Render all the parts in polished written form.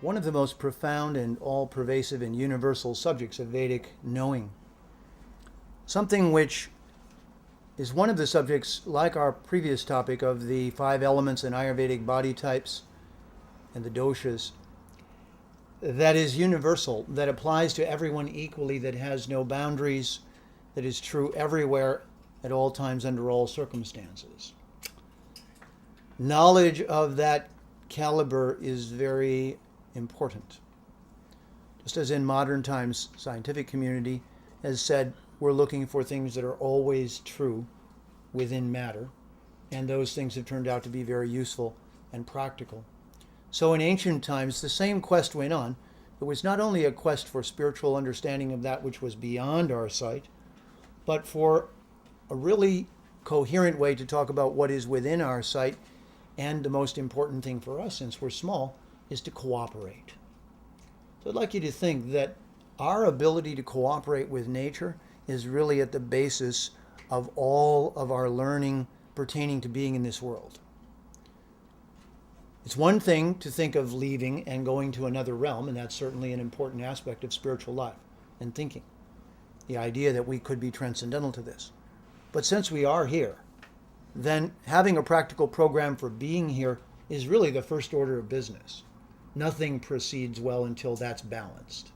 One of the most profound and all-pervasive and universal subjects of Vedic knowing. Something which is one of the subjects, like our previous topic of the 5 elements and Ayurvedic body types and the doshas, that is universal, that applies to everyone equally, that has no boundaries, that is true everywhere, at all times, under all circumstances. Knowledge of that caliber is very important. Just as in modern times, scientific community has said we're looking for things that are always true within matter, and those things have turned out to be very useful and practical. So in ancient times, the same quest went on. It was not only a quest for spiritual understanding of that which was beyond our sight, but for a really coherent way to talk about what is within our sight. And the most important thing for us, since we're small, is to cooperate. So I'd like you to think that our ability to cooperate with nature is really at the basis of all of our learning pertaining to being in this world. It's one thing to think of leaving and going to another realm, and that's certainly an important aspect of spiritual life and thinking. The idea that we could be transcendental to this. But since we are here, then having a practical program for being here is really the first order of business. Nothing proceeds well until that's balanced.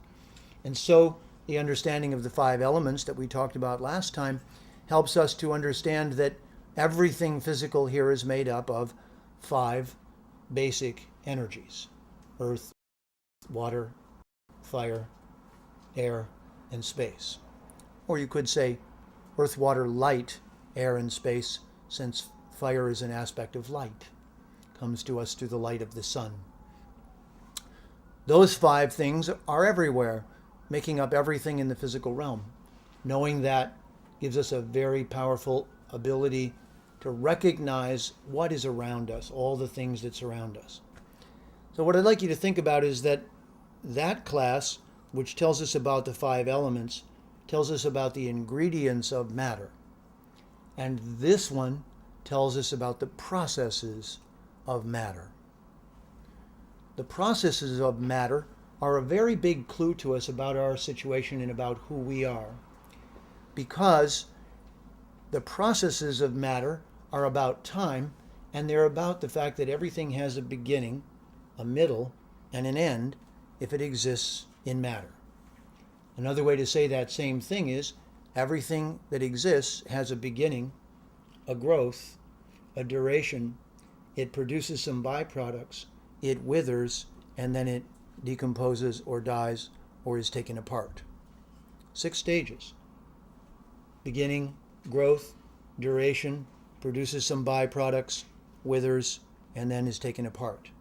And so the understanding of the 5 elements that we talked about last time helps us to understand that everything physical here is made up of 5 basic energies: earth, water, fire, air, and space. Or you could say earth, water, light, air, and space, since fire is an aspect of light, comes to us through the light of the sun. Those 5 things are everywhere, making up everything in the physical realm. Knowing that gives us a very powerful ability to recognize what is around us, all the things that surround us. So what I'd like you to think about is that class, which tells us about the 5 elements, tells us about the ingredients of matter. And this one tells us about the processes of matter. The processes of matter are a very big clue to us about our situation and about who we are, because the processes of matter are about time, and they're about the fact that everything has a beginning, a middle, and an end if it exists in matter. Another way to say that same thing is everything that exists has a beginning, a growth, a duration. It produces some byproducts, it withers, and then it decomposes or dies or is taken apart. 6 stages: beginning, growth, duration, produces some byproducts, withers, and then is taken apart.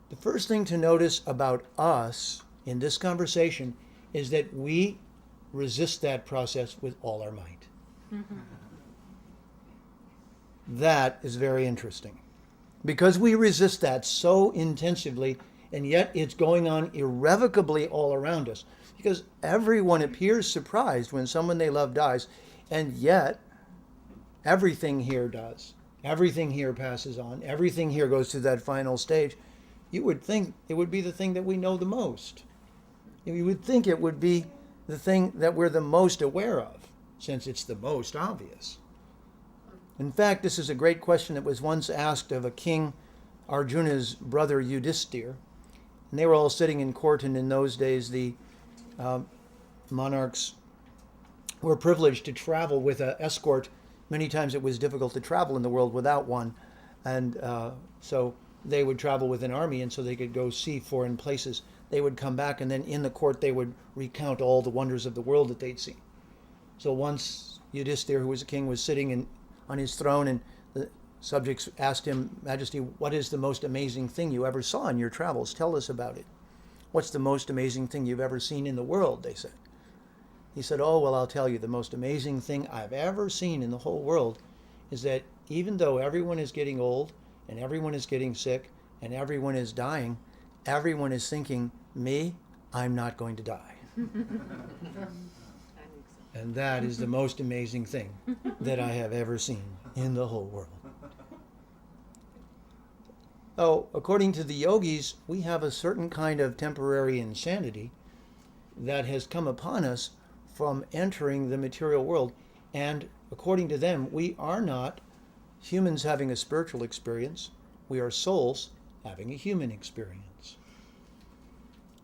The first thing to notice about us in this conversation is that we resist that process with all our might. That is very interesting, because we resist that so intensively, and yet it's going on irrevocably all around us. Because everyone appears surprised when someone they love dies, and yet everything here does. Everything here passes on. Everything here goes to that final stage. You would think it would be the thing that we know the most. You would think it would be the thing that we're the most aware of, since it's the most obvious. In fact, this is a great question that was once asked of a king, Arjuna's brother Yudhisthira. And they were all sitting in court, and in those days the monarchs were privileged to travel with an escort. Many times it was difficult to travel in the world without one. And so they would travel with an army, and so they could go see foreign places. They would come back, and then in the court they would recount all the wonders of the world that they'd seen. So once Yudhisthira, who was a king, was sitting on his throne, and the subjects asked him, "Majesty, what is the most amazing thing you ever saw in your travels? Tell us about it." "What's the most amazing thing you've ever seen in the world?" they said. He said, "Oh, well, I'll tell you, the most amazing thing I've ever seen in the whole world is that even though everyone is getting old, and everyone is getting sick, and everyone is dying, everyone is thinking, me, I'm not going to die." And that is the most amazing thing that I have ever seen in the whole world. Oh, according to the yogis, we have a certain kind of temporary insanity that has come upon us from entering the material world. And according to them, we are not humans having a spiritual experience. We are souls having a human experience.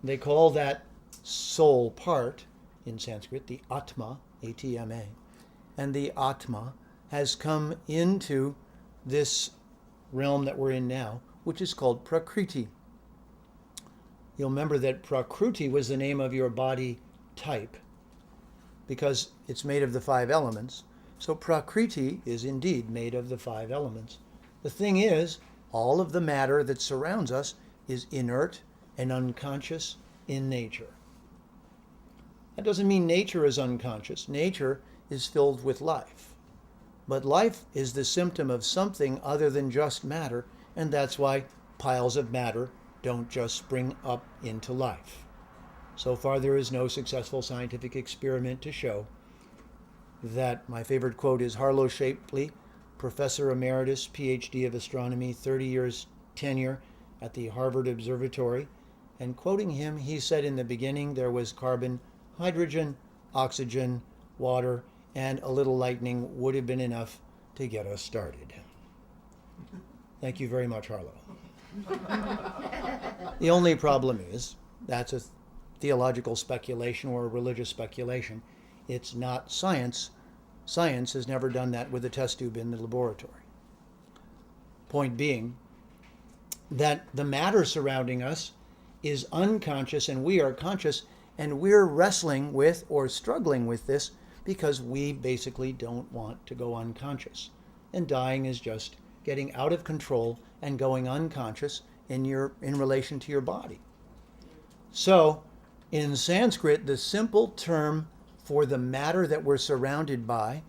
They call that soul part in Sanskrit the Atma, A-T-M-A. And the Atma has come into this realm that we're in now, which is called Prakriti. You'll remember that Prakriti was the name of your body type because it's made of the 5 elements. So Prakriti is indeed made of the 5 elements. The thing is, all of the matter that surrounds us is inert and unconscious in nature. That doesn't mean nature is unconscious. Nature is filled with life. But life is the symptom of something other than just matter, and that's why piles of matter don't just spring up into life. So far, there is no successful scientific experiment to show that. My favorite quote is Harlow Shapley, Professor Emeritus, PhD of Astronomy, 30 years tenure at the Harvard Observatory. And quoting him, he said in the beginning there was carbon, hydrogen, oxygen, water, and a little lightning would have been enough to get us started. Thank you very much, Harlow. The only problem is that's a theological speculation or a religious speculation. It's not science. Science has never done that with a test tube in the laboratory. Point being that the matter surrounding us is unconscious and we are conscious, and we're wrestling with or struggling with this because we basically don't want to go unconscious. And dying is just getting out of control and going unconscious in relation to your body. So, in Sanskrit, the simple term for the matter that we're surrounded by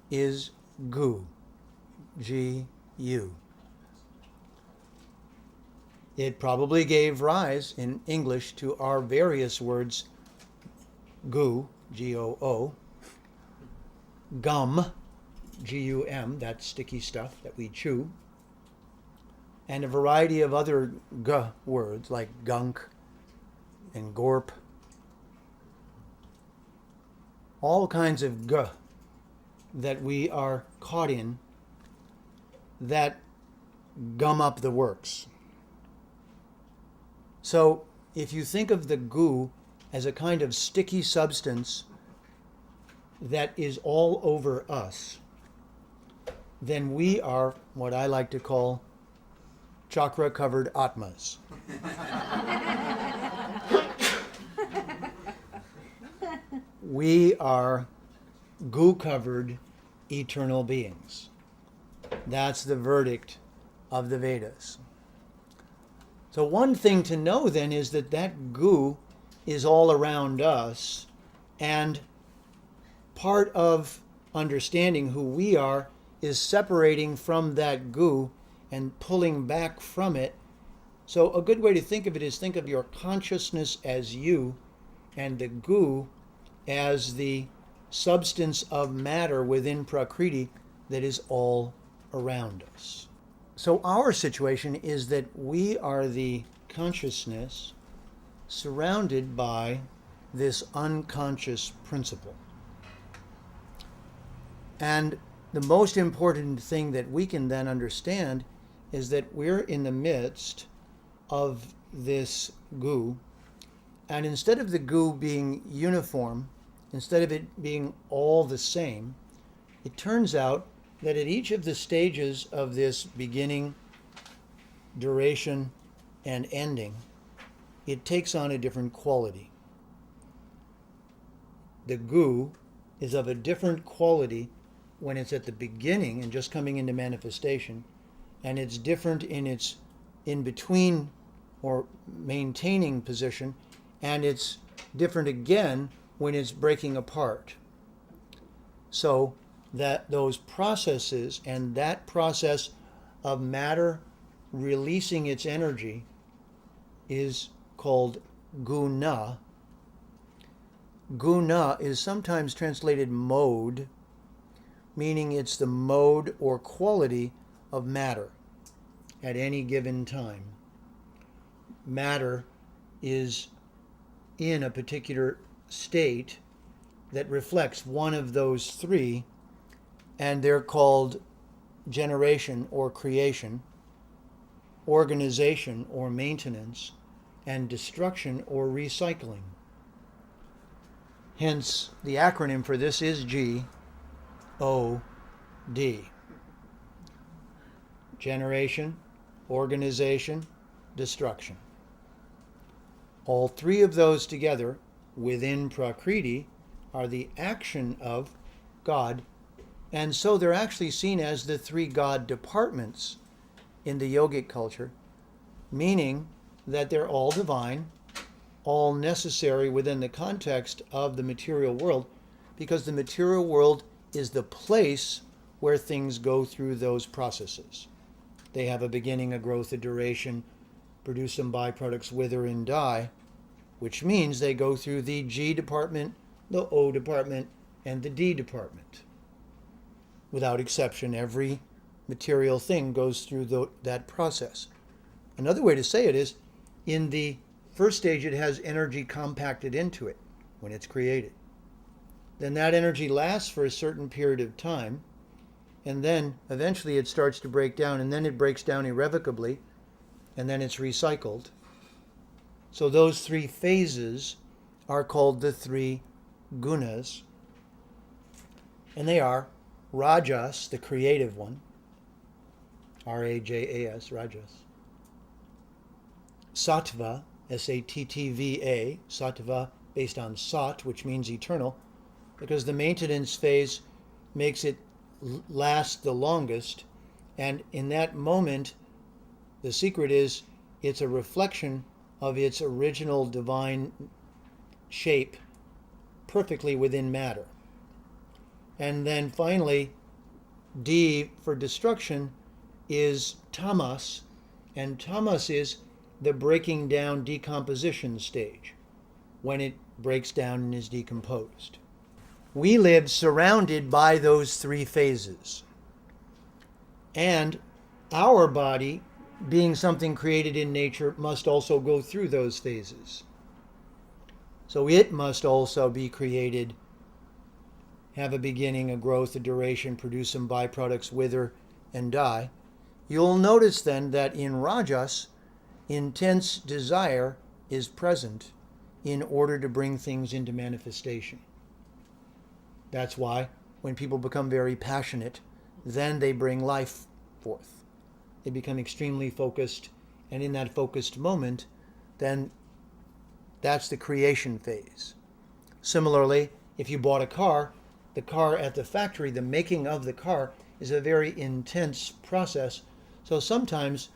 is gu, G-U. It probably gave rise in English to our various words goo, G-O-O, gum, G-U-M, that sticky stuff that we chew, and a variety of other g words like gunk and gorp. All kinds of g that we are caught in that gum up the works. So if you think of the goo as a kind of sticky substance that is all over us, then we are what I like to call chakra-covered atmas. We are goo-covered eternal beings. That's the verdict of the Vedas. So one thing to know then is that that goo is all around us, and part of understanding who we are is separating from that goo and pulling back from it. So a good way to think of it is think of your consciousness as you and the goo as the substance of matter within Prakriti that is all around us. So our situation is that we are the consciousness surrounded by this unconscious principle. And the most important thing that we can then understand is that we're in the midst of this goo, and instead of the goo being uniform, instead of it being all the same, it turns out that at each of the stages of this beginning, duration, and ending, it takes on a different quality. The goo is of a different quality when it's at the beginning and just coming into manifestation, and it's different in its in-between or maintaining position, and it's different again when it's breaking apart. So that those processes and that process of matter releasing its energy is called guna. Guna is sometimes translated mode, meaning it's the mode or quality of matter. at any given time. Matter is in a particular state that reflects one of those three, and they're called generation or creation, organization or maintenance, and destruction or recycling. Hence, the acronym for this is GOD. Generation, organization, destruction. All three of those together within Prakriti are the action of God, and so they're actually seen as the three God departments in the yogic culture, meaning that they're all divine, all necessary within the context of the material world, because the material world is the place where things go through those processes. They have a beginning, a growth, a duration, produce some byproducts, wither and die, which means they go through the G department, the O department, and the D department. Without exception, every material thing goes through that process. Another way to say it is, in the first stage, it has energy compacted into it when it's created. Then that energy lasts for a certain period of time, and then eventually it starts to break down, and then it breaks down irrevocably, and then it's recycled. So those three phases are called the three Gunas, and they are Rajas, the creative one, Rajas, Rajas. Sattva, Sattva, Sattva based on Sat, which means eternal, because the maintenance phase makes it last the longest, and in that moment, the secret is it's a reflection of its original divine shape perfectly within matter. And then finally, D for destruction is tamas, and tamas is the breaking down decomposition stage, when it breaks down and is decomposed. We live surrounded by those three phases. And our body, being something created in nature, must also go through those phases. So it must also be created, have a beginning, a growth, a duration, produce some byproducts, wither and die. You'll notice then that in Rajas, intense desire is present in order to bring things into manifestation. That's why when people become very passionate, then they bring life forth. They become extremely focused, and in that focused moment, then that's the creation phase. Similarly, if you bought a car, the car at the factory, the making of the car is a very intense process. So sometimes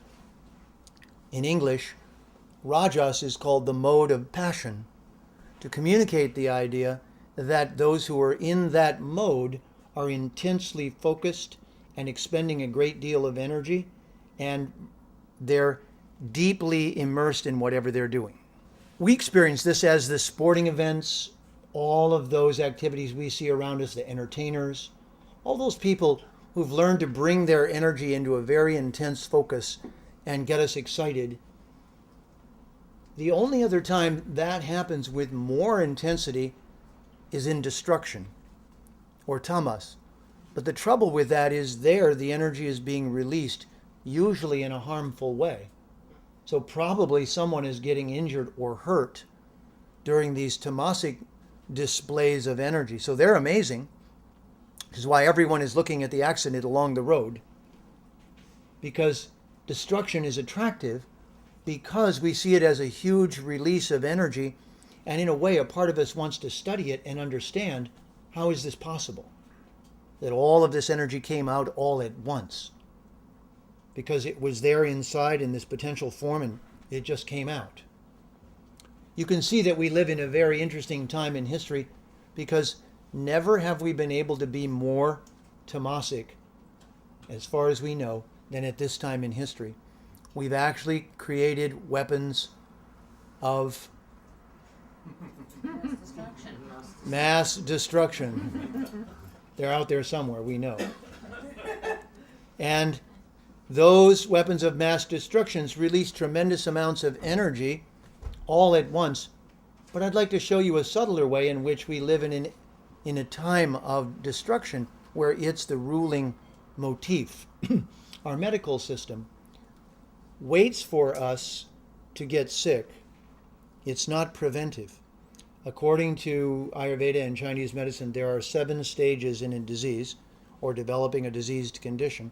in English, Rajas is called the mode of passion, to communicate the idea that those who are in that mode are intensely focused and expending a great deal of energy, and they're deeply immersed in whatever they're doing. We experience this as the sporting events, all of those activities we see around us, the entertainers, all those people who've learned to bring their energy into a very intense focus and get us excited. The only other time that happens with more intensity is in destruction, or tamas. But the trouble with that is there the energy is being released, usually in a harmful way. So probably someone is getting injured or hurt during these tamasic displays of energy. So they're amazing, which is why everyone is looking at the accident along the road, because destruction is attractive, because we see it as a huge release of energy, and in a way a part of us wants to study it and understand, how is this possible? That all of this energy came out all at once, because it was there inside in this potential form and it just came out. You can see that we live in a very interesting time in history, because never have we been able to be more tamasic, as far as we know, than at this time in history. We've actually created weapons of mass destruction. They're out there somewhere, we know. And Those weapons of mass destruction release tremendous amounts of energy all at once. But I'd like to show you a subtler way in which we live in a time of destruction where it's the ruling motif. Our medical system waits for us to get sick. It's not preventive. According to Ayurveda and Chinese medicine, there are 7 stages in a disease or developing a diseased condition.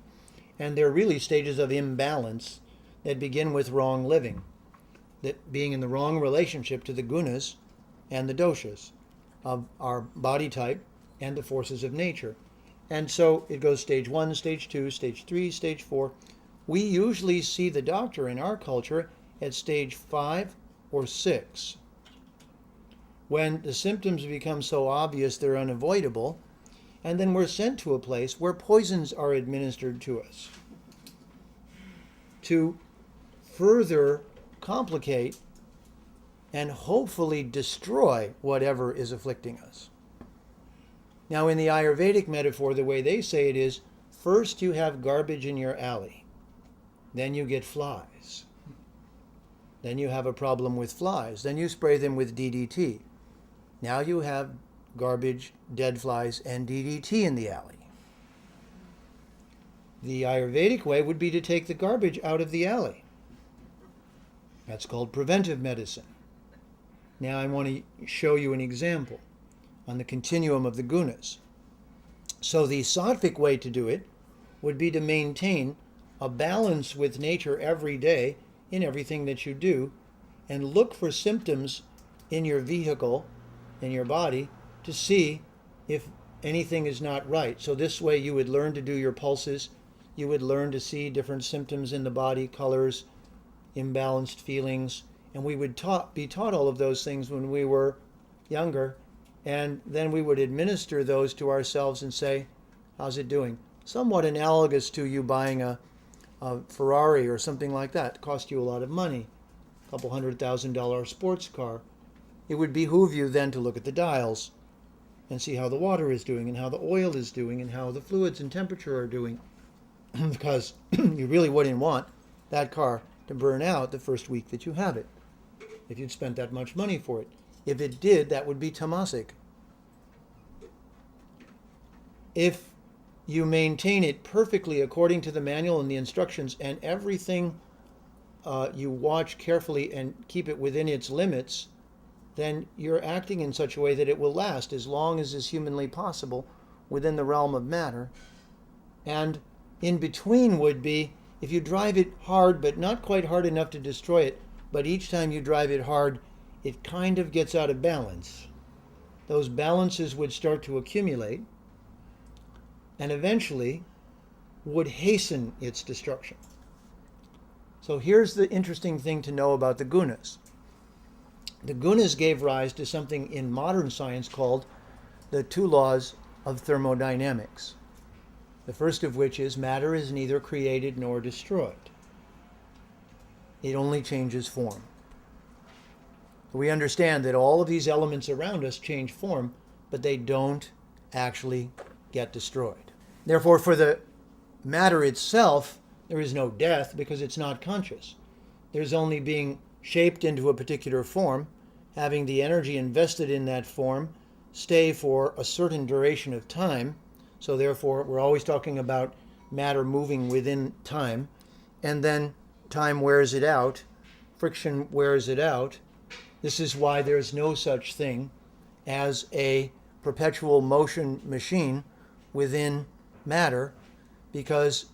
And they're really stages of imbalance that begin with wrong living, that being in the wrong relationship to the gunas and the doshas of our body type and the forces of nature. And so it goes stage 1, stage 2, stage 3, stage 4. We usually see the doctor in our culture at stage 5 or 6. When the symptoms become so obvious they're unavoidable, and then we're sent to a place where poisons are administered to us to further complicate and hopefully destroy whatever is afflicting us. Now, in the Ayurvedic metaphor, the way they say it is, first you have garbage in your alley, then you get flies. Then you have a problem with flies. Then you spray them with DDT. Now you have garbage, dead flies, and DDT in the alley. The Ayurvedic way would be to take the garbage out of the alley. That's called preventive medicine. Now I want to show you an example on the continuum of the gunas. So the Saatvik way to do it would be to maintain a balance with nature every day in everything that you do, and look for symptoms in your vehicle, in your body, to see if anything is not right. So this way you would learn to do your pulses, you would learn to see different symptoms in the body, colors, imbalanced feelings, and we would be taught all of those things when we were younger, and then we would administer those to ourselves and say, how's it doing? Somewhat analogous to you buying a Ferrari or something like that. It cost you a lot of money, a couple $100,000 sports car. It would behoove you then to look at the dials and see how the water is doing and how the oil is doing and how the fluids and temperature are doing, because you really wouldn't want that car to burn out the first week that you have it if you'd spent that much money for it. If it did, that would be tamasic. If you maintain it perfectly according to the manual and the instructions, and everything you watch carefully and keep it within its limits, then you're acting in such a way that it will last as long as is humanly possible within the realm of matter. And in between would be if you drive it hard, but not quite hard enough to destroy it, but each time you drive it hard, it kind of gets out of balance. Those balances would start to accumulate and eventually would hasten its destruction. So here's the interesting thing to know about the gunas. The gunas gave rise to something in modern science called the 2 laws of thermodynamics. The first of which is matter is neither created nor destroyed. It only changes form. We understand that all of these elements around us change form, but they don't actually get destroyed. Therefore, for the matter itself, there is no death because it's not conscious. There's only being shaped into a particular form, having the energy invested in that form stay for a certain duration of time. So therefore, we're always talking about matter moving within time, and then time wears it out, friction wears it out. This is why there's no such thing as a perpetual motion machine within matter, because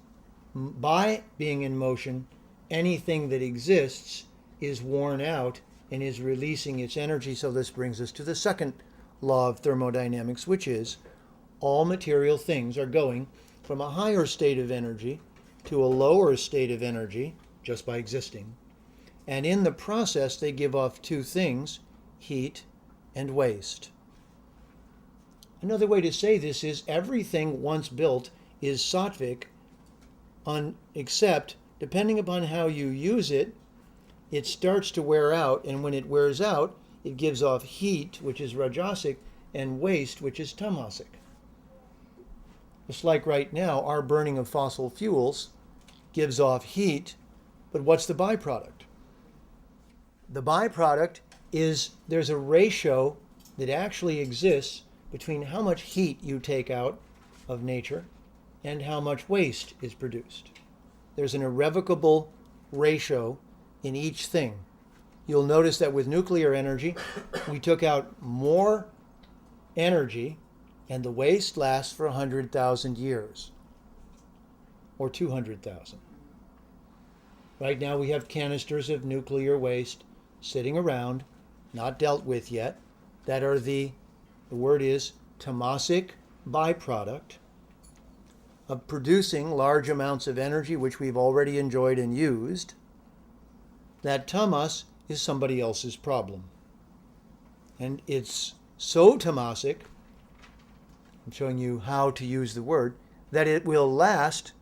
by being in motion, anything that exists is worn out and is releasing its energy. So this brings us to the second law of thermodynamics, which is all material things are going from a higher state of energy to a lower state of energy just by existing. And in the process, they give off 2 things, heat and waste. Another way to say this is everything once built is Saatvik, except depending upon how you use it, it starts to wear out, and when it wears out, it gives off heat, which is Rajasic, and waste, which is Tamasic. Just like right now, our burning of fossil fuels gives off heat, but what's the byproduct? The byproduct is there's a ratio that actually exists between how much heat you take out of nature and how much waste is produced. There's an irrevocable ratio in each thing. You'll notice that with nuclear energy, we took out more energy and the waste lasts for 100,000 years or 200,000. Right now we have canisters of nuclear waste sitting around, not dealt with yet, that are the word is tamasic byproduct of producing large amounts of energy, which we've already enjoyed and used. That tamas is somebody else's problem. And it's so tamasic, I'm showing you how to use the word, that it will last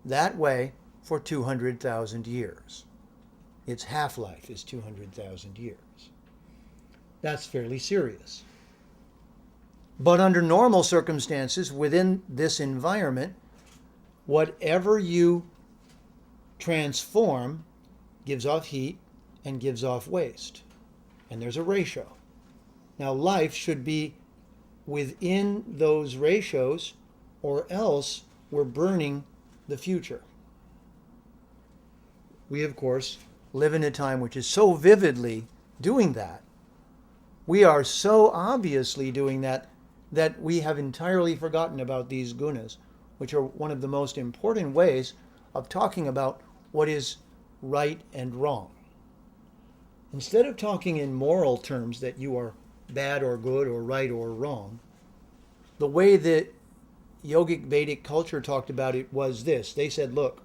that way for 200,000 years. Its half-life is 200,000 years. That's fairly serious. But under normal circumstances, within this environment, whatever you transform gives off heat and gives off waste. And there's a ratio. Now, life should be within those ratios, or else we're burning the future. We, of course, live in a time which is so vividly doing that. We are so obviously doing that that we have entirely forgotten about these gunas, which are one of the most important ways of talking about what is right and wrong. Instead of talking in moral terms that you are bad or good or right or wrong, the way that yogic Vedic culture talked about it was this. They said, look,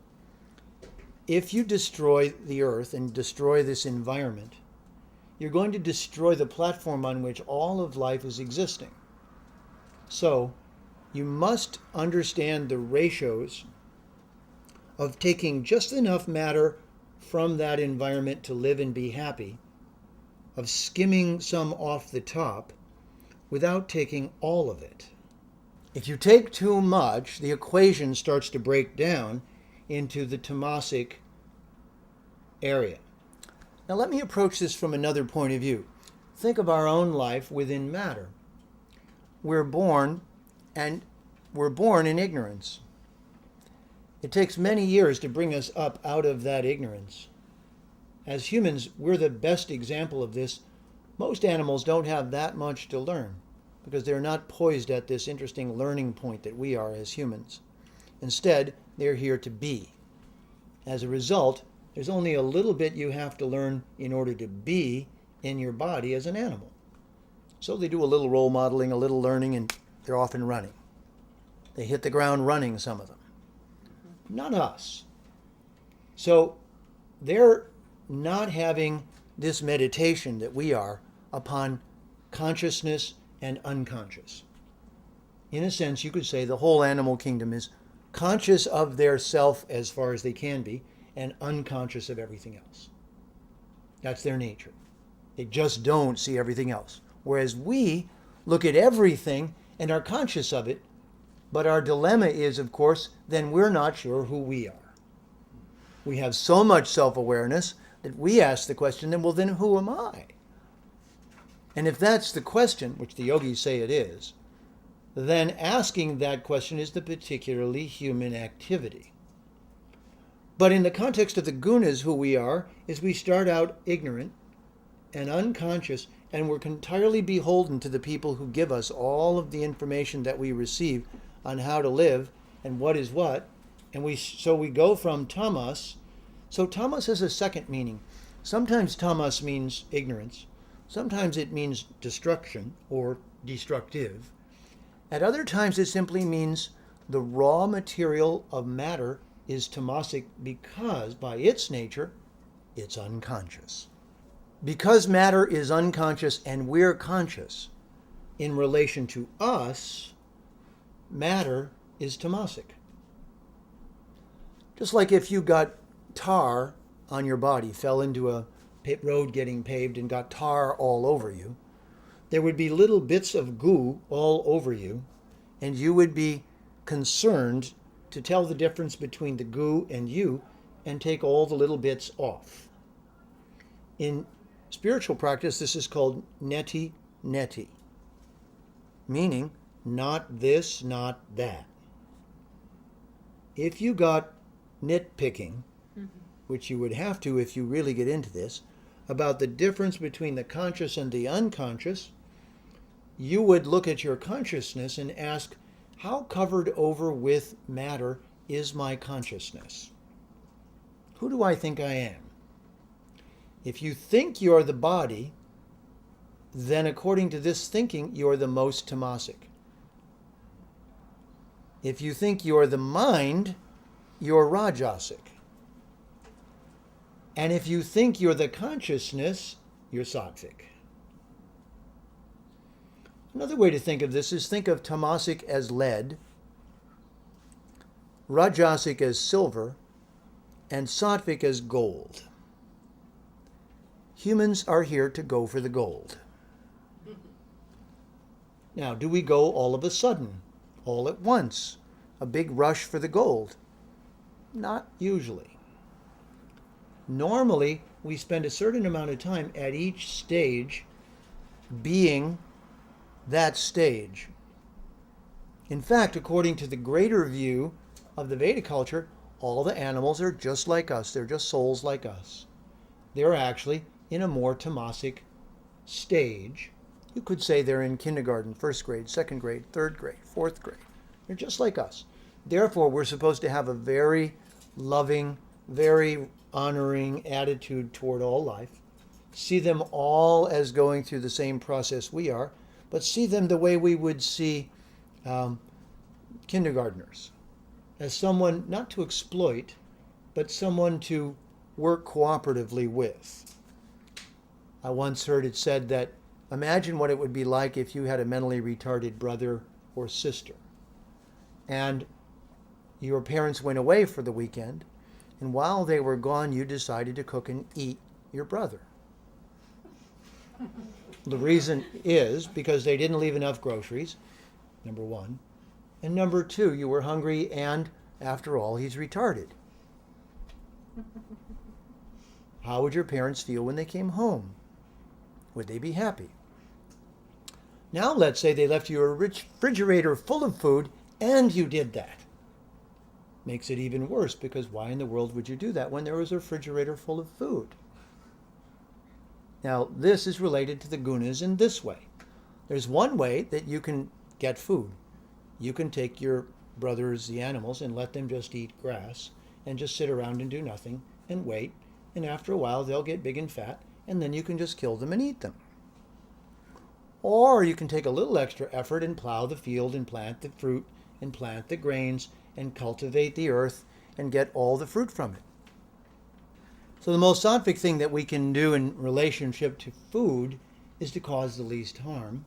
if you destroy the earth and destroy this environment, you're going to destroy the platform on which all of life is existing. So you must understand the ratios of taking just enough matter from that environment to live and be happy, of skimming some off the top without taking all of it. If you take too much, the equation starts to break down into the tamasic area. Now let me approach this from another point of view. Think of our own life within matter. We're born in ignorance. It takes many years to bring us up out of that ignorance. As humans, we're the best example of this. Most animals don't have that much to learn because they're not poised at this interesting learning point that we are as humans. Instead, they're here to be. As a result, there's only a little bit you have to learn in order to be in your body as an animal. So they do a little role modeling, a little learning, and they're off and running. They hit the ground running, some of them. Not us. So they're not having this meditation that we are upon consciousness and unconscious. In a sense, you could say the whole animal kingdom is conscious of their self as far as they can be and unconscious of everything else. That's their nature. They just don't see everything else. Whereas we look at everything and are conscious of it, but our dilemma is, of course, then we're not sure who we are. We have so much self-awareness that we ask the question, then who am I? And if that's the question, which the yogis say it is, then asking that question is the particularly human activity. But in the context of the gunas, who we are, is we start out ignorant and unconscious, and we're entirely beholden to the people who give us all of the information that we receive on how to live and what is what. And so we go from tamas. So tamas has a second meaning. Sometimes tamas means ignorance. Sometimes it means destruction or destructive. At other times it simply means the raw material of matter is tamasic because by its nature it's unconscious. Because matter is unconscious and we're conscious in relation to us, matter is tamasic. Just like if you got tar on your body, fell into a road getting paved and got tar all over you, there would be little bits of goo all over you, and you would be concerned to tell the difference between the goo and you and take all the little bits off. In spiritual practice, this is called neti neti, meaning not this, not that. If you got nitpicking, which you would have to if you really get into this, about the difference between the conscious and the unconscious, you would look at your consciousness and ask, how covered over with matter is my consciousness? Who do I think I am? If you think you're the body, then according to this thinking, you're the most tamasic. If you think you're the mind, you're Rajasic. And if you think you're the consciousness, you're Saatvik. Another way to think of this is think of tamasic as lead, Rajasic as silver, and Saatvik as gold. Humans are here to go for the gold. Now, do we go all of a sudden, all at once, a big rush for the gold? Not usually. Normally, we spend a certain amount of time at each stage being that stage. In fact, according to the greater view of the Vedic culture, all the animals are just like us. They're just souls like us. They're actually in a more tamasic stage. You could say they're in kindergarten, first grade, second grade, third grade, fourth grade. They're just like us. Therefore, we're supposed to have a very loving, very honoring attitude toward all life. See them all as going through the same process we are, but see them the way we would see kindergartners, as someone not to exploit, but someone to work cooperatively with. I once heard it said that imagine what it would be like if you had a mentally retarded brother or sister, and your parents went away for the weekend, and while they were gone, you decided to cook and eat your brother. The reason is because they didn't leave enough groceries, number one. And number two, you were hungry, and after all, he's retarded. How would your parents feel when they came home? Would they be happy? Now let's say they left you a refrigerator full of food, and you did that. Makes it even worse, because why in the world would you do that when there was a refrigerator full of food? Now, this is related to the Gunas in this way. There's one way that you can get food. You can take your brothers, the animals, and let them just eat grass and just sit around and do nothing and wait. And after a while, they'll get big and fat, and then you can just kill them and eat them. Or you can take a little extra effort and plow the field and plant the fruit and plant the grains and cultivate the earth and get all the fruit from it. So the most Saatvik thing that we can do in relationship to food is to cause the least harm,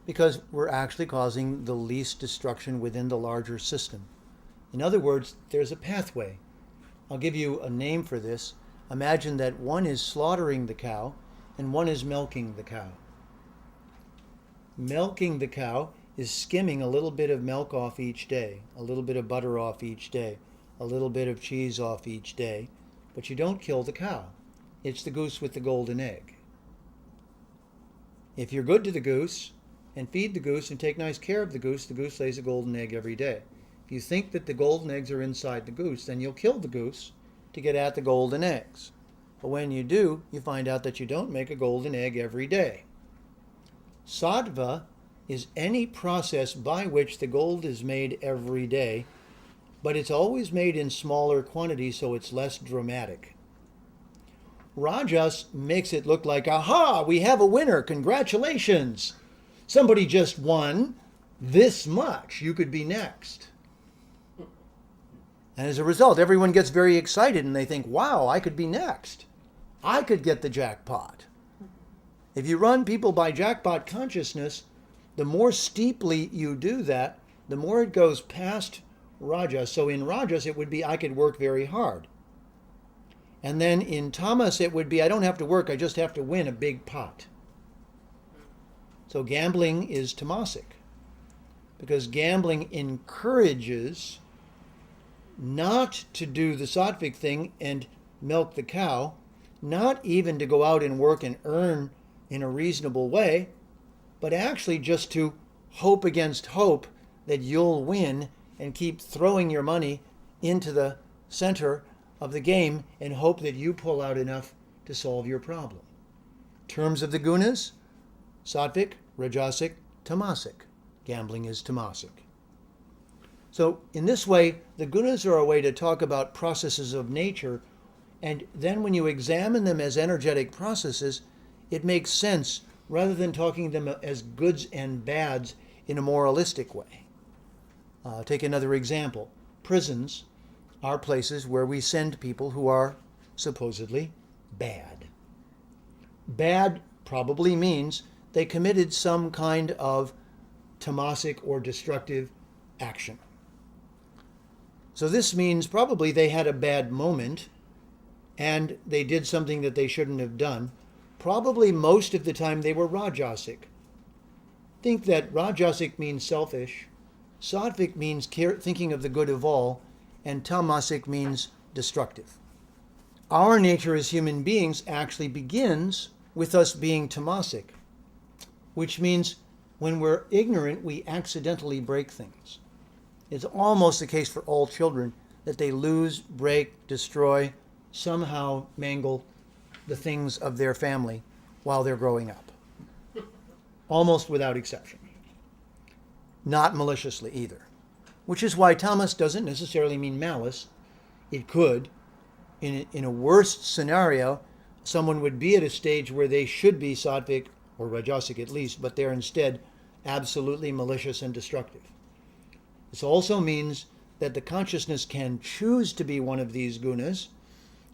because we're actually causing the least destruction within the larger system. In other words, there's a pathway. I'll give you a name for this. Imagine that one is slaughtering the cow and one is milking the cow. Milking the cow is skimming a little bit of milk off each day, a little bit of butter off each day, a little bit of cheese off each day, but you don't kill the cow. It's the goose with the golden egg. If you're good to the goose and feed the goose and take nice care of the goose lays a golden egg every day. If you think that the golden eggs are inside the goose, then you'll kill the goose to get at the golden eggs. But when you do, you find out that you don't make a golden egg every day. Sattva is any process by which the gold is made every day, but it's always made in smaller quantities, so it's less dramatic. Rajas makes it look like, aha, we have a winner, congratulations. Somebody just won this much, you could be next. And as a result, everyone gets very excited and they think, wow, I could be next. I could get the jackpot. If you run people by jackpot consciousness, the more steeply you do that, the more it goes past Rajas. So in Rajas, it would be, I could work very hard. And then in Tamas, it would be, I don't have to work, I just have to win a big pot. So gambling is tamasic, because gambling encourages not to do the Saatvik thing and milk the cow, not even to go out and work and earn in a reasonable way, but actually just to hope against hope that you'll win and keep throwing your money into the center of the game and hope that you pull out enough to solve your problem. Terms of the Gunas: Saatvik, Rajasic, Tamasic. Gambling is Tamasic. So in this way, the Gunas are a way to talk about processes of nature, and then when you examine them as energetic processes, it makes sense rather than talking them as goods and bads in a moralistic way. Take another example. Prisons are places where we send people who are supposedly bad. Bad probably means they committed some kind of tamasic or destructive action. So this means probably they had a bad moment and they did something that they shouldn't have done. Probably most of the time they were Rajasic. Think that Rajasic means selfish, Saatvik means thinking of the good of all, and Tamasic means destructive. Our nature as human beings actually begins with us being Tamasic, which means when we're ignorant, we accidentally break things. It's almost the case for all children that they lose, break, destroy, somehow mangle the things of their family while they're growing up. Almost without exception. Not maliciously either. Which is why tamas doesn't necessarily mean malice. It could. In a worst scenario, someone would be at a stage where they should be Saatvik, or Rajasic at least, but they're instead absolutely malicious and destructive. This also means that the consciousness can choose to be one of these gunas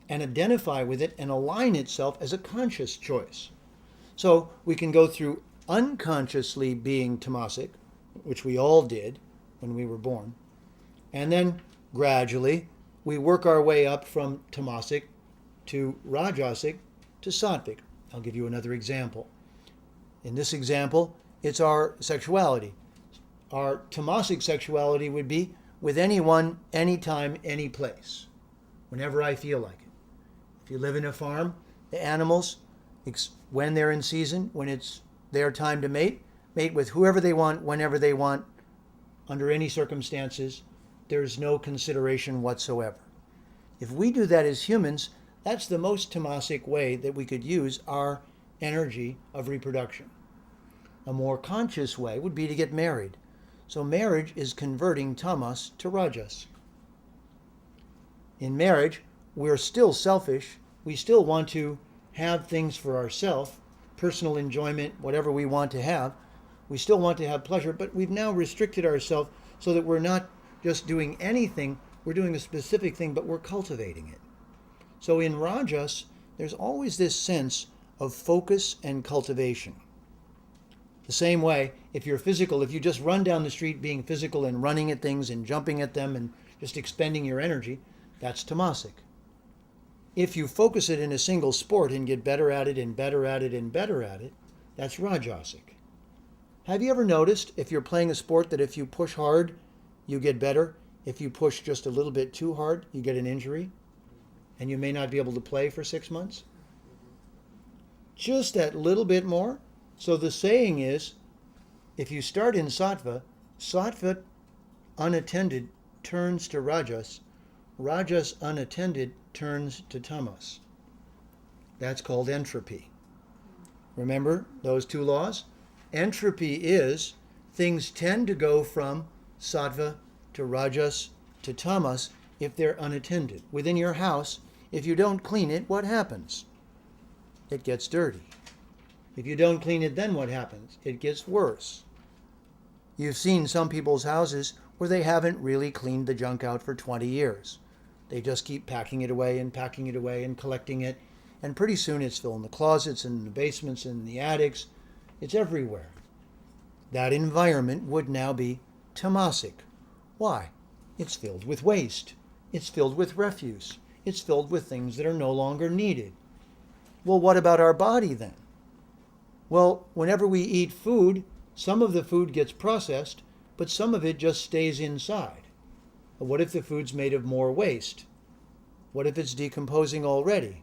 and identify with it and align itself as a conscious choice. So we can go through unconsciously being tamasic, which we all did when we were born, and then gradually we work our way up from tamasic to Rajasic to Saatvik. I'll give you another example. In this example, it's our sexuality. Our tamasic sexuality would be with anyone, anytime, any place, whenever I feel like it. If you live in a farm, the animals, when they're in season, when it's their time to mate with whoever they want, whenever they want, under any circumstances. There's no consideration whatsoever. If we do that as humans, that's the most tamasic way that we could use our energy of reproduction. A more conscious way would be to get married. So marriage is converting tamas to rajas. In marriage, we're still selfish. We still want to have things for ourselves, personal enjoyment, whatever we want to have. We still want to have pleasure, but we've now restricted ourselves so that we're not just doing anything, we're doing a specific thing, but we're cultivating it. So in rajas, there's always this sense of focus and cultivation. The same way, if you're physical, if you just run down the street being physical and running at things and jumping at them and just expending your energy, that's tamasic. If you focus it in a single sport and get better at it and better at it and better at it, that's Rajasic. Have you ever noticed if you're playing a sport that if you push hard, you get better? If you push just a little bit too hard, you get an injury and you may not be able to play for 6 months? Just that little bit more. So the saying is, if you start in sattva, sattva unattended turns to rajas, rajas unattended turns to tamas. That's called entropy. Remember those two laws? Entropy is things tend to go from sattva to rajas to tamas if they're unattended. Within your house, if you don't clean it, what happens? It gets dirty. If you don't clean it, then what happens? It gets worse. You've seen some people's houses where they haven't really cleaned the junk out for 20 years. They just keep packing it away and collecting it. And pretty soon it's filled in the closets and the basements and the attics. It's everywhere. That environment would now be tamasic. Why? It's filled with waste. It's filled with refuse. It's filled with things that are no longer needed. Well, what about our body then? Well, whenever we eat food, some of the food gets processed, but some of it just stays inside. What if the food's made of more waste? What if it's decomposing already?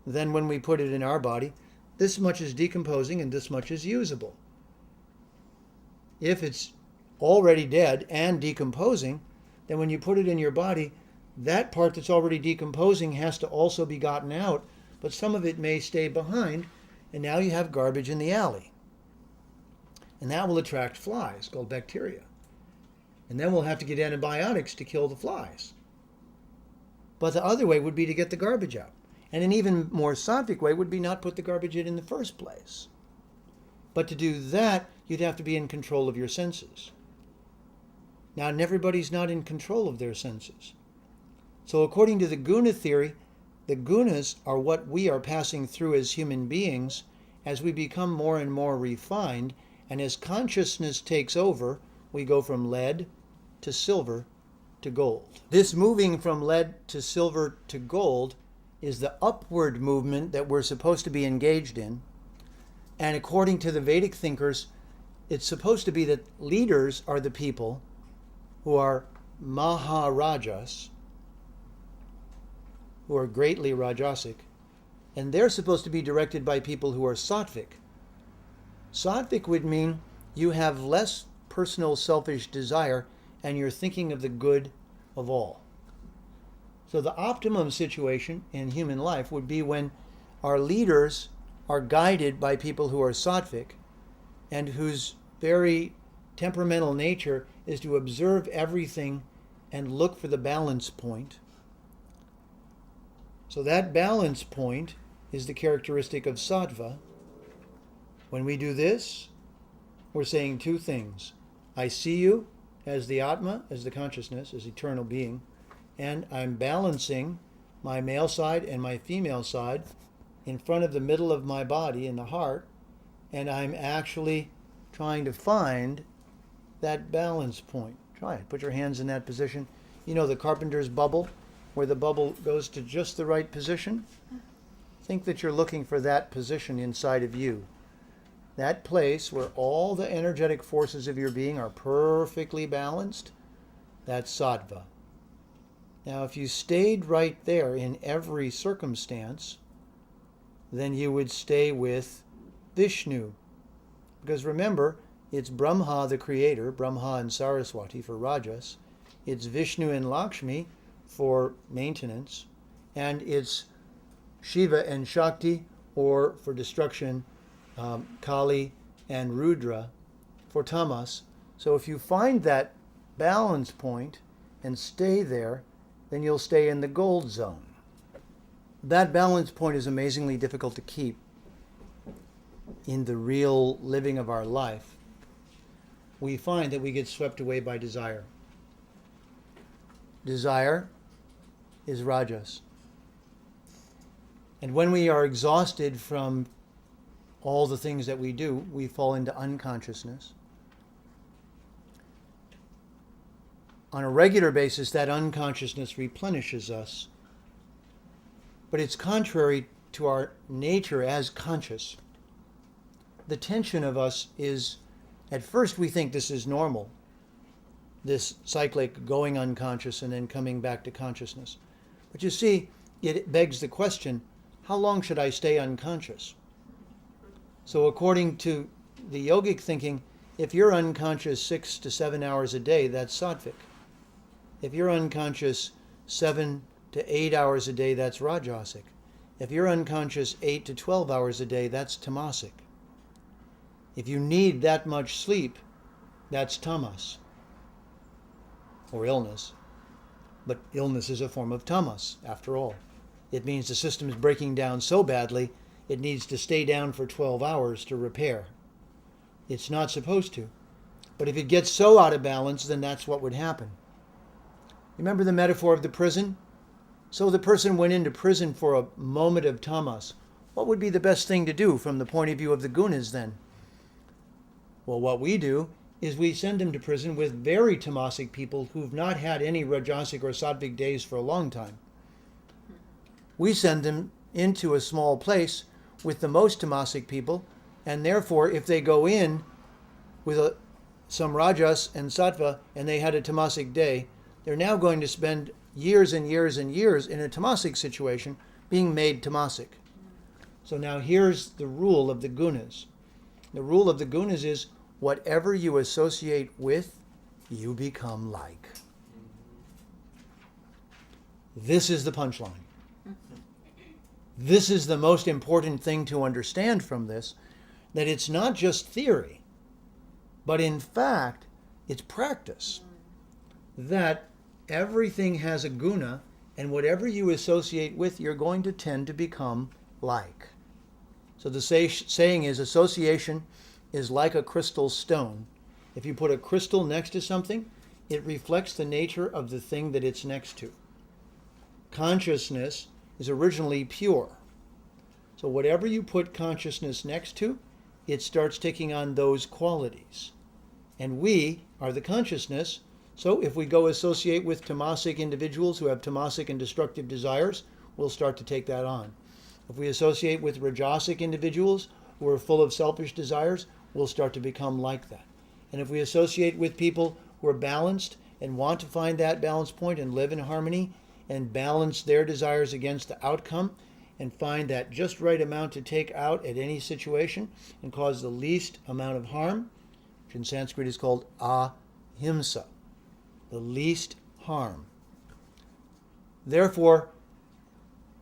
Then when we put it in our body, this much is decomposing and this much is usable. If it's already dead and decomposing, then when you put it in your body, that part that's already decomposing has to also be gotten out, but some of it may stay behind, and now you have garbage in the alley. And that will attract flies, called bacteria. And then we'll have to get antibiotics to kill the flies. But the other way would be to get the garbage out. And an even more Saatvik way would be not put the garbage in the first place. But to do that, you'd have to be in control of your senses. Now, everybody's not in control of their senses. So according to the Guna theory, the Gunas are what we are passing through as human beings as we become more and more refined, and as consciousness takes over, we go from lead to silver to gold. This moving from lead to silver to gold is the upward movement that we're supposed to be engaged in. And according to the Vedic thinkers, it's supposed to be that leaders are the people who are Maharajas, who are greatly Rajasic, and they're supposed to be directed by people who are Saatvik. Saatvik would mean you have less personal selfish desire and you're thinking of the good of all. So the optimum situation in human life would be when our leaders are guided by people who are Saatvik and whose very temperamental nature is to observe everything and look for the balance point. So that balance point is the characteristic of Sattva. When we do this, we're saying two things. I see you as the Atma, as the consciousness, as eternal being, and I'm balancing my male side and my female side in front of the middle of my body, in the heart, and I'm actually trying to find that balance point. Try it. Put your hands in that position. You know the carpenter's bubble, where the bubble goes to just the right position? Think that you're looking for that position inside of you. That place where all the energetic forces of your being are perfectly balanced, that's Sattva. Now, if you stayed right there in every circumstance, then you would stay with Vishnu. Because remember, it's Brahma, the creator, Brahma and Saraswati for Rajas. It's Vishnu and Lakshmi for maintenance. And it's Shiva and Shakti, or for destruction, Kali and Rudra for tamas. So if you find that balance point and stay there, then you'll stay in the gold zone. That balance point is amazingly difficult to keep in the real living of our life. We find that we get swept away by desire. Desire is rajas. And when we are exhausted from all the things that we do, we fall into unconsciousness. On a regular basis, that unconsciousness replenishes us. But it's contrary to our nature as conscious. The tension of us is, at first we think this is normal, this cyclic going unconscious and then coming back to consciousness. But you see, it begs the question, how long should I stay unconscious? So according to the yogic thinking, if you're unconscious 6 to 7 hours a day, that's Saatvik. If you're unconscious 7 to 8 hours a day, that's Rajasic. If you're unconscious 8 to 12 hours a day, that's Tamasic. If you need that much sleep, that's tamas, or illness. But illness is a form of tamas, after all. It means the system is breaking down so badly, it needs to stay down for 12 hours to repair. It's not supposed to. But if it gets so out of balance, then that's what would happen. Remember the metaphor of the prison? So the person went into prison for a moment of tamas. What would be the best thing to do from the point of view of the Gunas then? Well, what we do is we send them to prison with very tamasic people who've not had any Rajasic or Saatvik days for a long time. We send them into a small place with the most tamasic people, and therefore if they go in with some Rajas and Sattva and they had a tamasic day, they're now going to spend years and years and years in a tamasic situation being made tamasic. So now here's the rule of the gunas. The rule of the gunas is whatever you associate with, you become like. This is the punchline. This is the most important thing to understand from this, that it's not just theory, but in fact, it's practice. That everything has a guna, and whatever you associate with, you're going to tend to become like. So the saying is, association is like a crystal stone. If you put a crystal next to something, it reflects the nature of the thing that it's next to. Consciousness is originally pure. So whatever you put consciousness next to, it starts taking on those qualities. And we are the consciousness. So if we go associate with tamasic individuals who have tamasic and destructive desires, we'll start to take that on. If we associate with Rajasic individuals who are full of selfish desires, we'll start to become like that. And if we associate with people who are balanced and want to find that balance point and live in harmony and balance their desires against the outcome and find that just right amount to take out at any situation and cause the least amount of harm, which in Sanskrit is called ahimsa, the least harm. Therefore,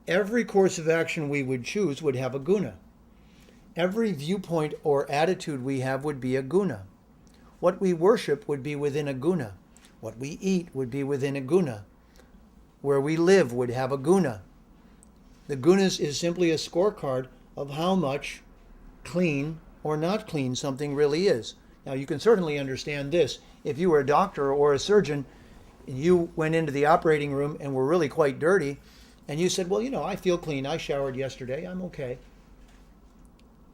every course of action we would choose would have a guna. Every viewpoint or attitude we have would be a guna. What we worship would be within a guna. What we eat would be within a guna. Where we live would have a guna. The gunas is simply a scorecard of how much clean or not clean something really is. Now you can certainly understand this. If you were a doctor or a surgeon, and you went into the operating room and were really quite dirty, and you said, well, I feel clean. I showered yesterday. I'm okay.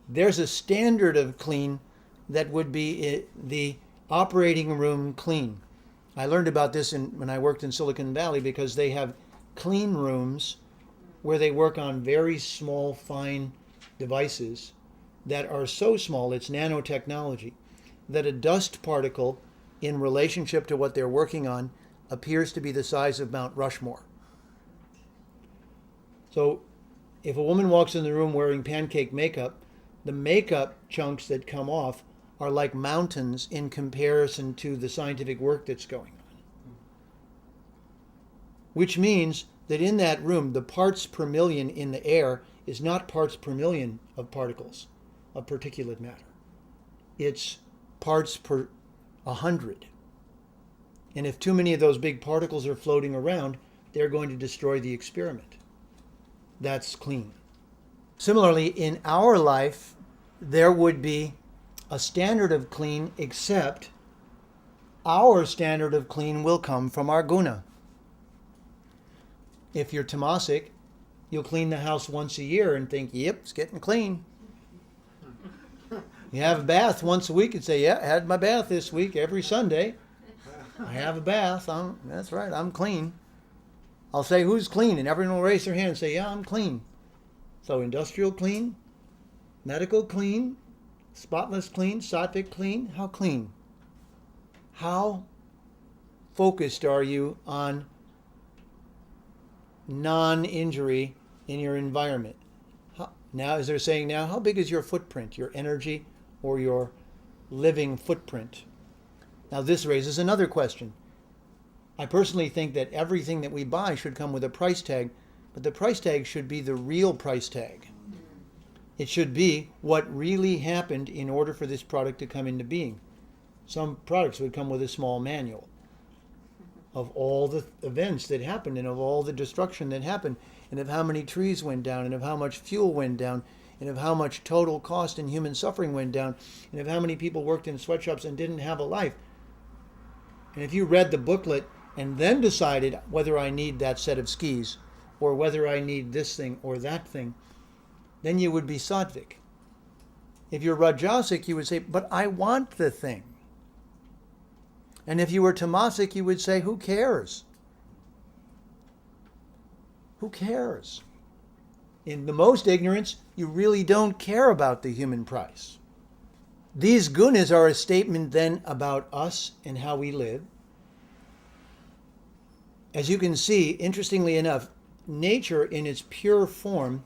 There's a standard of clean that would be the operating room clean. I learned about this when I worked in Silicon Valley, because they have clean rooms where they work on very small, fine devices that are so small, it's nanotechnology, that a dust particle in relationship to what they're working on appears to be the size of Mount Rushmore. So if a woman walks in the room wearing pancake makeup, the makeup chunks that come off are like mountains in comparison to the scientific work that's going on. Which means that in that room, the parts per million in the air is not parts per million of particles of particulate matter. It's parts per 100. And if too many of those big particles are floating around, they're going to destroy the experiment. That's clean. Similarly, in our life, there would be a standard of clean, except our standard of clean will come from our guna. If you're tamasic, you'll clean the house once a year and think, yep, it's getting clean. You have a bath once a week and say, yeah, I had my bath this week every Sunday. I have a bath. That's right, I'm clean. I'll say, who's clean? And everyone will raise their hand and say, yeah, I'm clean. So industrial clean, medical clean, spotless clean, Saatvik clean. How clean? How focused are you on non-injury in your environment? Now, as they're saying now, how big is your footprint, your energy or your living footprint? Now, this raises another question. I personally think that everything that we buy should come with a price tag, but the price tag should be the real price tag. It should be what really happened in order for this product to come into being. Some products would come with a small manual of all the events that happened and of all the destruction that happened and of how many trees went down and of how much fuel went down and of how much total cost and human suffering went down and of how many people worked in sweatshops and didn't have a life. And if you read the booklet and then decided whether I need that set of skis or whether I need this thing or that thing, then you would be Saatvik. If you're Rajasic, you would say, but I want the thing. And if you were Tamasic, you would say, who cares? Who cares? In the most ignorance, you really don't care about the human price. These gunas are a statement then about us and how we live. As you can see, interestingly enough, nature in its pure form,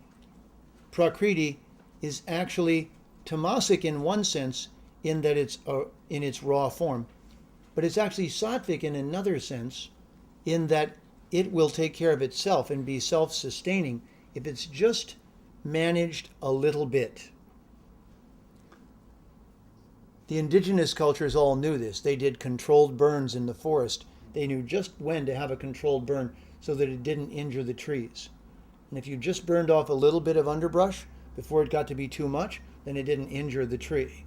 Prakriti, is actually tamasic in one sense, in that it's in its raw form, but it's actually Saatvik in another sense, in that it will take care of itself and be self-sustaining if it's just managed a little bit. The indigenous cultures all knew this. They did controlled burns in the forest. They knew just when to have a controlled burn so that it didn't injure the trees. And if you just burned off a little bit of underbrush before it got to be too much, then it didn't injure the tree.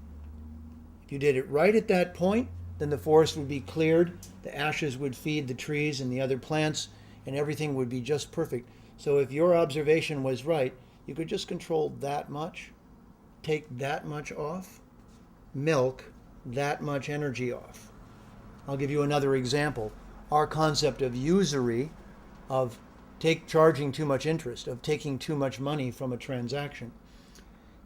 If you did it right at that point, then the forest would be cleared, the ashes would feed the trees and the other plants, and everything would be just perfect. So if your observation was right, you could just control that much, take that much off, milk that much energy off. I'll give you another example. Our concept of usury, of charging too much interest, of taking too much money from a transaction,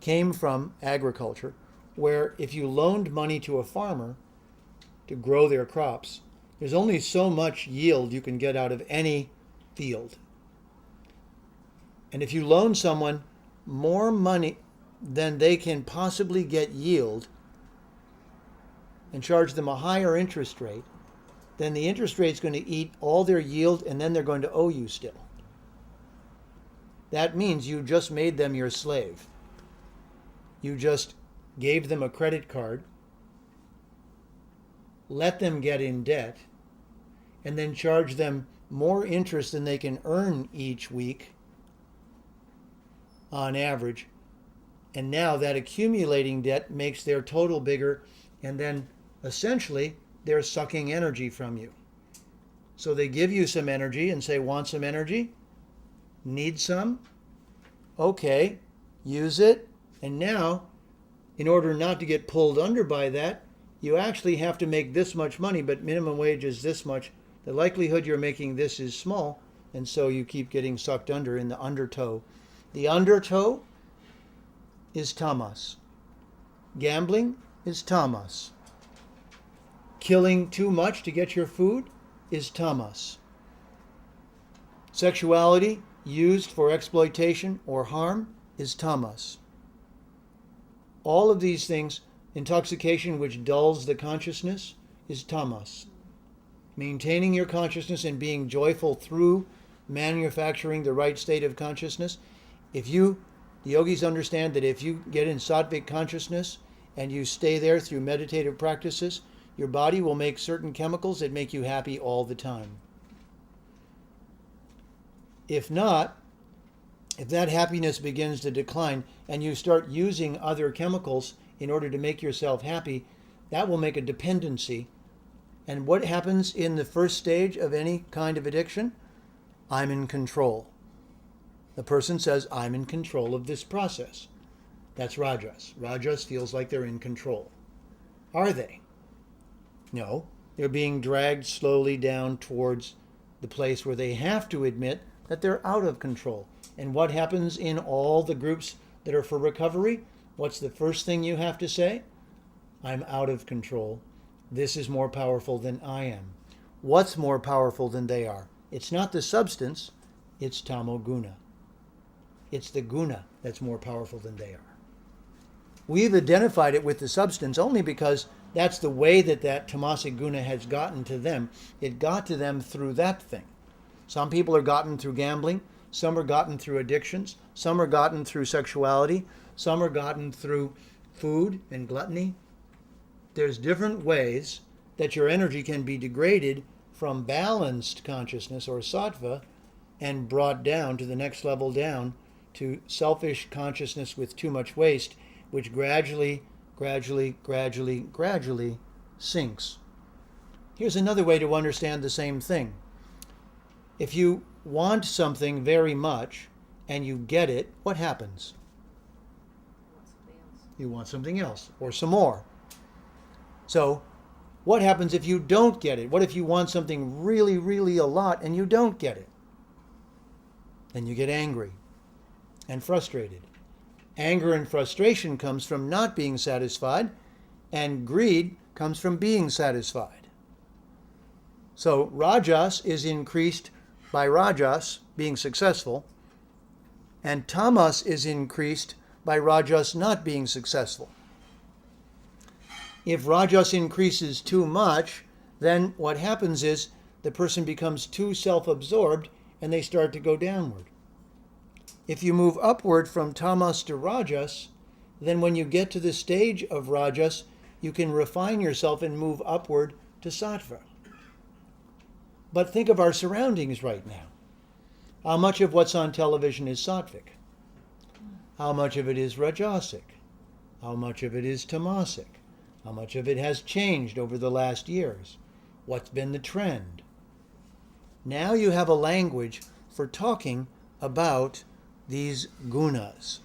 came from agriculture, where if you loaned money to a farmer to grow their crops, there's only so much yield you can get out of any field. And if you loan someone more money than they can possibly get yield and charge them a higher interest rate, then the interest rate's going to eat all their yield, and then they're going to owe you still. That means you just made them your slave. You just gave them a credit card, let them get in debt, and then charge them more interest than they can earn each week on average. And now that accumulating debt makes their total bigger, and then essentially they're sucking energy from you. So they give you some energy and say, want some energy? Need some? Okay, use it. And now, in order not to get pulled under by that, you actually have to make this much money, but minimum wage is this much. The likelihood you're making this is small, and so you keep getting sucked under in the undertow. The undertow is tamas. Gambling is tamas. Killing too much to get your food is tamas. Sexuality used for exploitation or harm is tamas. All of these things, intoxication which dulls the consciousness, is tamas. Maintaining your consciousness and being joyful through manufacturing the right state of consciousness. The yogis understand that if you get in Saatvik consciousness and you stay there through meditative practices, your body will make certain chemicals that make you happy all the time. If not, if that happiness begins to decline and you start using other chemicals in order to make yourself happy, that will make a dependency. And what happens in the first stage of any kind of addiction? I'm in control. The person says, I'm in control of this process. That's Rajas. Rajas feels like they're in control. Are they? No. They're being dragged slowly down towards the place where they have to admit that they're out of control. And what happens in all the groups that are for recovery? What's the first thing you have to say? I'm out of control. This is more powerful than I am. What's more powerful than they are? It's not the substance, it's tamoguna. It's the guna that's more powerful than they are. We've identified it with the substance only because that's the way that tamasic guna has gotten to them. It got to them through that thing. Some people are gotten through gambling, some are gotten through addictions, some are gotten through sexuality, some are gotten through food and gluttony. There's different ways that your energy can be degraded from balanced consciousness or sattva and brought down to the next level down to selfish consciousness with too much waste, which gradually sinks. Here's another way to understand the same thing. If you want something very much and you get it, what happens? You want something else or some more. So, what happens if you don't get it? What if you want something really, really a lot and you don't get it? Then you get angry and frustrated. Anger and frustration comes from not being satisfied, and greed comes from being satisfied. So Rajas is increased by Rajas being successful, and Tamas is increased by Rajas not being successful. If Rajas increases too much, then what happens is the person becomes too self-absorbed and they start to go downward. If you move upward from Tamas to Rajas, then when you get to the stage of Rajas, you can refine yourself and move upward to Sattva. But think of our surroundings right now. How much of what's on television is Saatvik? How much of it is Rajasic? How much of it is Tamasic? How much of it has changed over the last years? What's been the trend? Now you have a language for talking about these gunas.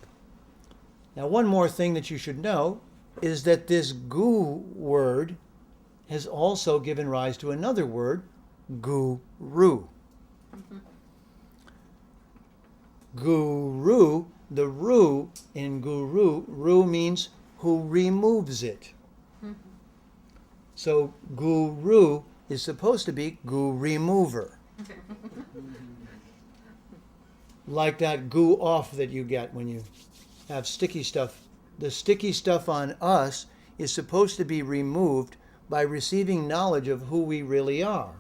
Now, one more thing that you should know is that this gu word has also given rise to another word, guru. Guru, the ru in guru, ru means who removes it. So guru is supposed to be gu remover. Like that goo off that you get when you have sticky stuff. The sticky stuff on us is supposed to be removed by receiving knowledge of who we really are.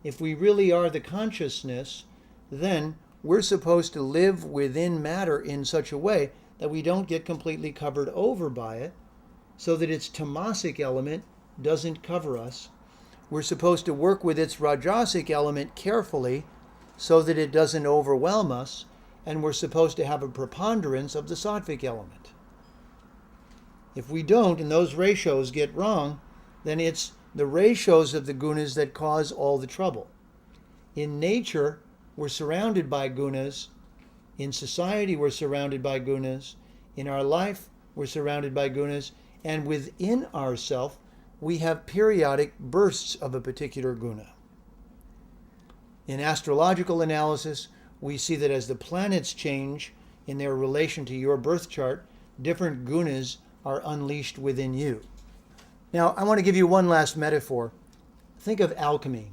If we really are the consciousness, then we're supposed to live within matter in such a way that we don't get completely covered over by it, so that its tamasic element doesn't cover us. We're supposed to work with its rajasic element carefully so that it doesn't overwhelm us, and we're supposed to have a preponderance of the Saatvik element. If we don't, and those ratios get wrong, then it's the ratios of the gunas that cause all the trouble. In nature, we're surrounded by gunas. In society, we're surrounded by gunas. In our life, we're surrounded by gunas. And within ourself, we have periodic bursts of a particular guna. In astrological analysis, we see that as the planets change in their relation to your birth chart, different gunas are unleashed within you. Now, I want to give you one last metaphor. Think of alchemy,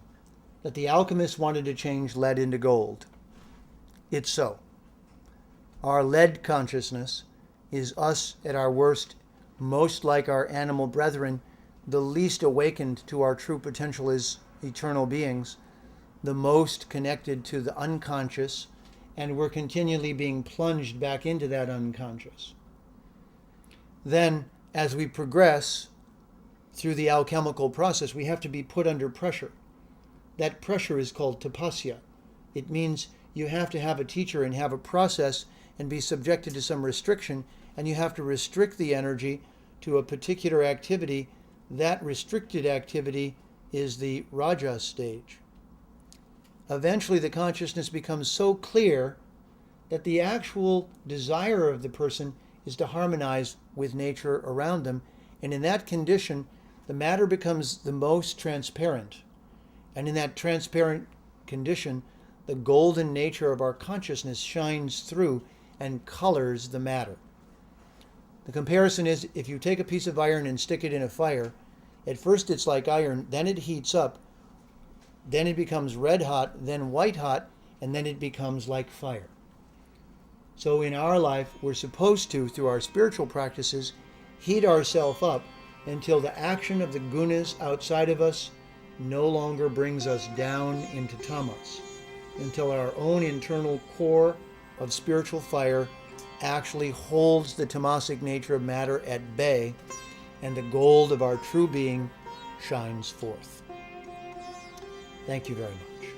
that the alchemists wanted to change lead into gold. It's so. Our lead consciousness is us at our worst, most like our animal brethren, the least awakened to our true potential as eternal beings, the most connected to the unconscious, and we're continually being plunged back into that unconscious. Then, as we progress through the alchemical process, we have to be put under pressure. That pressure is called tapasya. It means you have to have a teacher and have a process and be subjected to some restriction, and you have to restrict the energy to a particular activity. That restricted activity is the Raja stage. Eventually, the consciousness becomes so clear that the actual desire of the person is to harmonize with nature around them. And in that condition, the matter becomes the most transparent. And in that transparent condition, the golden nature of our consciousness shines through and colors the matter. The comparison is, if you take a piece of iron and stick it in a fire, at first it's like iron, then it heats up, then it becomes red hot, then white hot, and then it becomes like fire. So in our life, we're supposed to, through our spiritual practices, heat ourselves up until the action of the gunas outside of us no longer brings us down into tamas, until our own internal core of spiritual fire actually holds the tamasic nature of matter at bay, and the gold of our true being shines forth. Thank you very much.